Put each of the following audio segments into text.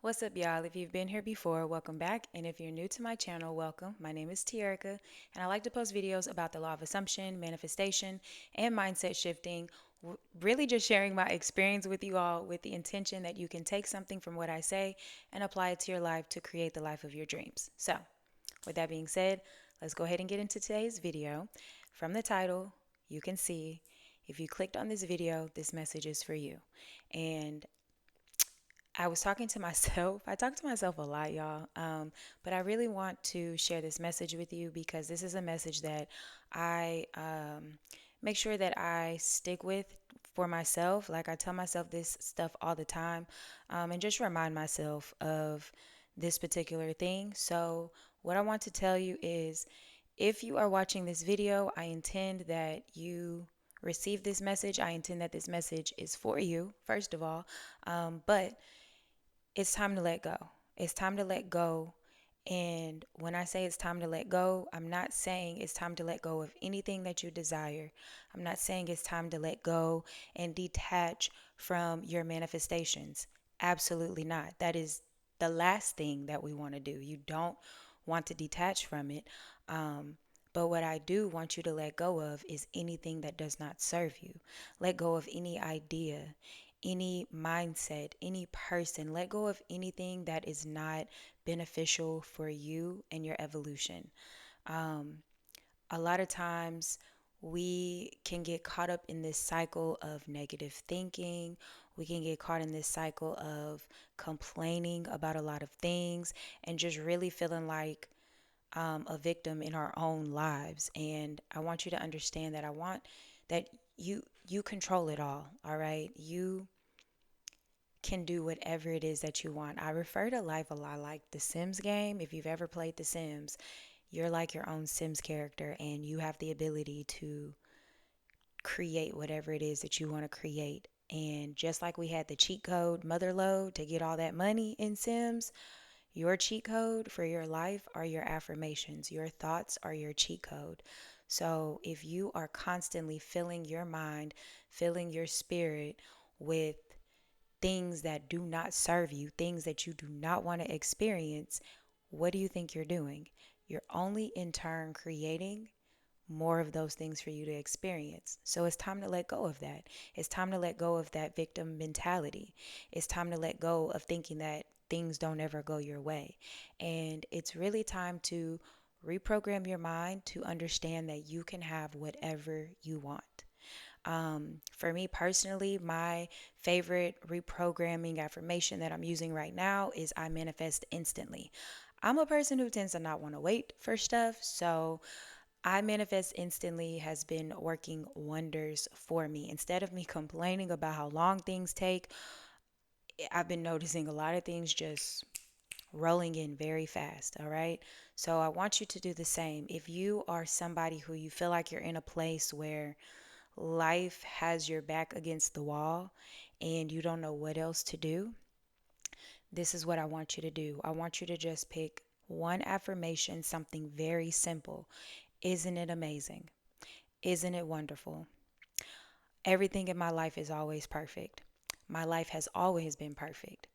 What's up, y'all? If you've been here before, welcome back. And if you're new to my channel, welcome. My name is Tierica, and I like to post videos about the law of assumption, manifestation, and mindset shifting. Really, just sharing my experience with you all with the intention that you can take something from what I say and apply it to your life to create the life of your dreams. So, with that being said, let's go ahead and get into today's video. From the title, you can see if you clicked on this video, this message is for you. And I was talking to myself. I talk to myself a lot, y'all. But I really want to share this message with you because this is a message that I make sure that I stick with for myself. Like I tell myself this stuff all the time, and just remind myself of this particular thing. So, what I want to tell you is if you are watching this video, I intend that you receive this message. I intend that this message is for you, first of all. But it's time to let go. It's time to let go. And when I say it's time to let go, I'm not saying it's time to let go of anything that you desire. I'm not saying it's time to let go and detach from your manifestations. Absolutely not. That is the last thing that we want to do. You don't want to detach from it. But what I do want you to let go of is anything that does not serve you. Let go of any idea, any mindset, any person. Let go of anything that is not beneficial for you and your evolution. Um, a lot of times we can get caught up in this cycle of negative thinking. We can get caught in this cycle of complaining about a lot of things and just really feeling like a victim in our own lives. And I want you to understand that I want that you control it all right? You can do whatever it is that you want. I refer to life a lot like the Sims game. If you've ever played the Sims, you're like your own Sims character and you have the ability to create whatever it is that you want to create. And just like we had the cheat code Motherload to get all that money in Sims, your cheat code for your life are your affirmations. Your thoughts are your cheat code. So if you are constantly filling your mind, filling your spirit with things that do not serve you, things that you do not want to experience, what do you think you're doing? You're only in turn creating more of those things for you to experience. So it's time to let go of that. It's time to let go of that victim mentality. It's time to let go of thinking that things don't ever go your way. And it's really time to reprogram your mind to understand that you can have whatever you want. For me personally, my favorite reprogramming affirmation that I'm using right now is I manifest instantly. I'm a person who tends to not want to wait for stuff, so I manifest instantly has been working wonders for me. Instead of me complaining about how long things take, I've been noticing a lot of things just rolling in very fast, all right? So I want you to do the same. If you are somebody who you feel like you're in a place where life has your back against the wall and you don't know what else to do, this is what I want you to do. I want you to just pick one affirmation, something very simple. Isn't it amazing? Isn't it wonderful? Everything in my life is always perfect. My life has always been perfect.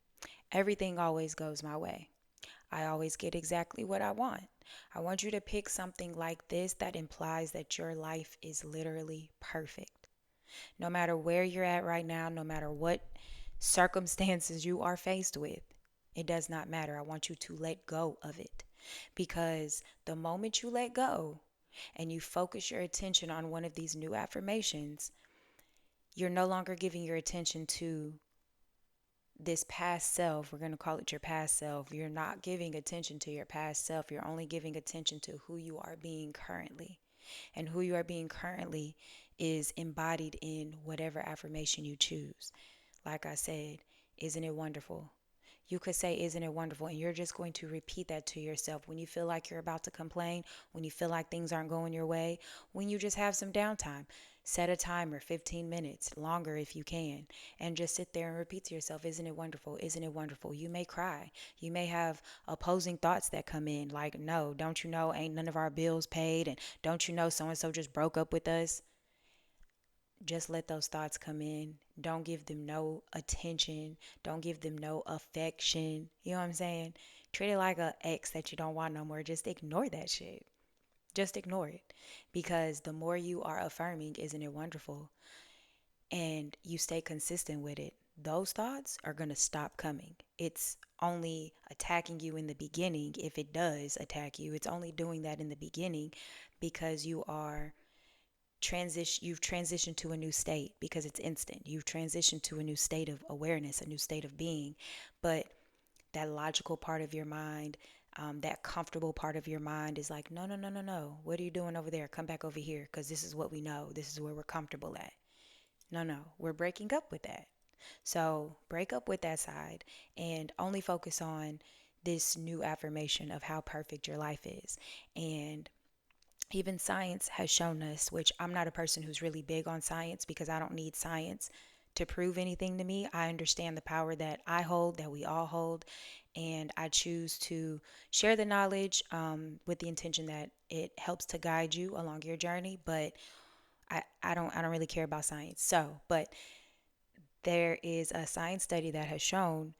Everything always goes my way. I always get exactly what I want. I want you to pick something like this that implies that your life is literally perfect. No matter where you're at right now, no matter what circumstances you are faced with, it does not matter. I want you to let go of it because the moment you let go and you focus your attention on one of these new affirmations, you're no longer giving your attention to this past self. We're going to call it your past self. You're not giving attention to your past self. You're only giving attention to who you are being currently. And who you are being currently is embodied in whatever affirmation you choose. Like I said, isn't it wonderful? You could say, isn't it wonderful? And you're just going to repeat that to yourself when you feel like you're about to complain, when you feel like things aren't going your way, when you just have some downtime. Set a timer, 15 minutes, longer if you can, and just sit there and repeat to yourself, isn't it wonderful? Isn't it wonderful? You may cry. You may have opposing thoughts that come in, like, no, don't you know, ain't none of our bills paid? And don't you know, so and so just broke up with us? just let those thoughts come in. Don't give them no attention. Don't give them no affection. You know what I'm saying? Treat it like a ex that you don't want no more. Just ignore that shit. Just ignore it. Because the more you are affirming, isn't it wonderful? And you stay consistent with it, those thoughts are going to stop coming. It's only attacking you in the beginning. If it does attack you, it's only doing that in the beginning because you've transitioned to a new state because it's instant. You've transitioned to a new state of awareness, a new state of being. But that logical part of your mind, that comfortable part of your mind is like, no, no, no, no, no. What are you doing over there? Come back over here because this is what we know. This is where we're comfortable at. No, no, we're breaking up with that. So break up with that side and only focus on this new affirmation of how perfect your life is. And even science has shown us, which I'm not a person who's really big on science because I don't need science to prove anything to me. I understand the power that I hold, that we all hold, and I choose to share the knowledge with the intention that it helps to guide you along your journey. But I don't really care about science. So, but there is a science study that has shown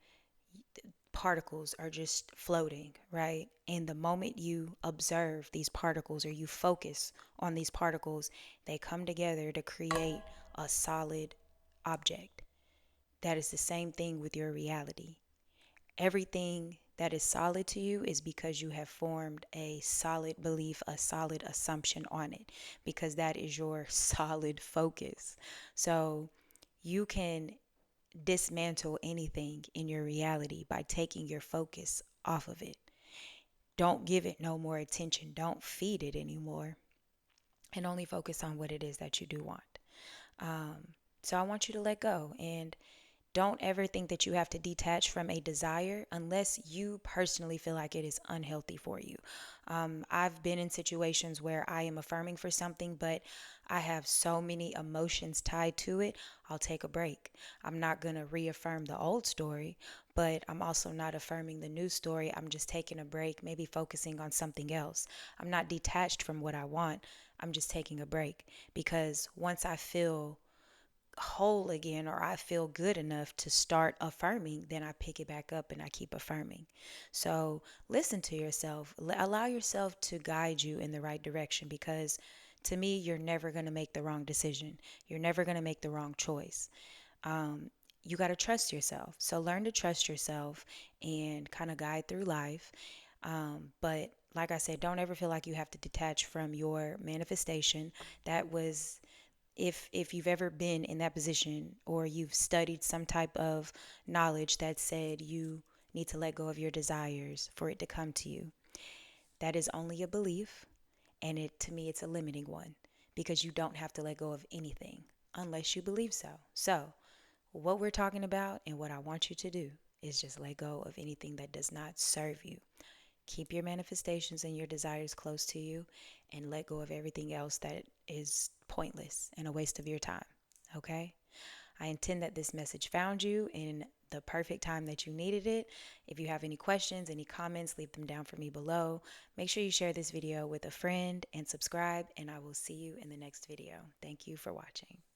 particles are just floating, right? And the moment you observe these particles or you focus on these particles, they come together to create a solid object. That is the same thing with your reality. Everything that is solid to you is because you have formed a solid belief, a solid assumption on it, because that is your solid focus. So you can dismantle anything in your reality by taking your focus off of it. Don't give it no more attention. Don't feed it anymore. And only focus on what it is that you do want. Um, so I want you to let go and don't ever think that you have to detach from a desire unless you personally feel like it is unhealthy for you. I've been in situations where I am affirming for something, but I have so many emotions tied to it. I'll take a break. I'm not going to reaffirm the old story, but I'm also not affirming the new story. I'm just taking a break, maybe focusing on something else. I'm not detached from what I want. I'm just taking a break because once I feel whole again or I feel good enough to start affirming, then I pick it back up and I keep affirming. So listen to yourself, allow yourself to guide you in the right direction because to me, you're never going to make the wrong decision. You're never going to make the wrong choice. Um, you got to trust yourself. So learn to trust yourself and kind of guide through life. But like I said, don't ever feel like you have to detach from your manifestation. That was if you've ever been in that position or you've studied some type of knowledge that said you need to let go of your desires for it to come to you. That is only a belief and it to me it's a limiting one because you don't have to let go of anything unless you believe so. So, what we're talking about and what I want you to do is just let go of anything that does not serve you. Keep your manifestations and your desires close to you and let go of everything else that is pointless and a waste of your time. Okay? I intend that this message found you in the perfect time that you needed it. If you have any questions, any comments, leave them down for me below. Make sure you share this video with a friend and subscribe, and I will see you in the next video. Thank you for watching.